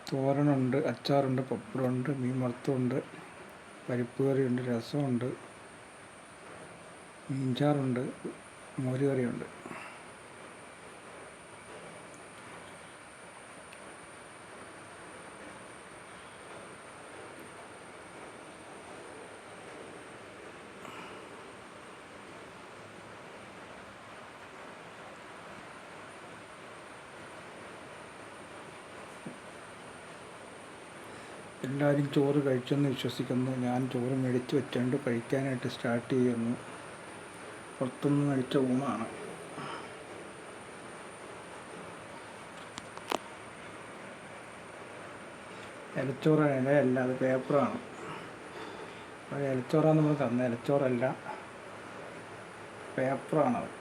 തോരനുണ്ട്, അച്ചാറുണ്ട്, പപ്പടമുണ്ട്, മീൻ വറുത്തതുണ്ട്, പരിപ്പ് കറിയുണ്ട്, രസമുണ്ട്, മീൻചാറുണ്ട്, മോര് കറിയുണ്ട്. എല്ലാവരും ചോറ് കഴിച്ചെന്ന് വിശ്വസിക്കുന്നു. ഞാൻ ചോറ് മേടിച്ച് വെച്ചുകൊണ്ട് കഴിക്കാനായിട്ട് സ്റ്റാർട്ട് ചെയ്യുന്നു. പുറത്തുനിന്ന് മേടിച്ച ഊണാണ്. ഇലച്ചോറാണ്, ഇലയല്ല, അത് പേപ്പറാണ്. അത് ഇലച്ചോറാണ് നമ്മൾ തന്നത്, ഇലച്ചോറല്ല, പേപ്പറാണത്.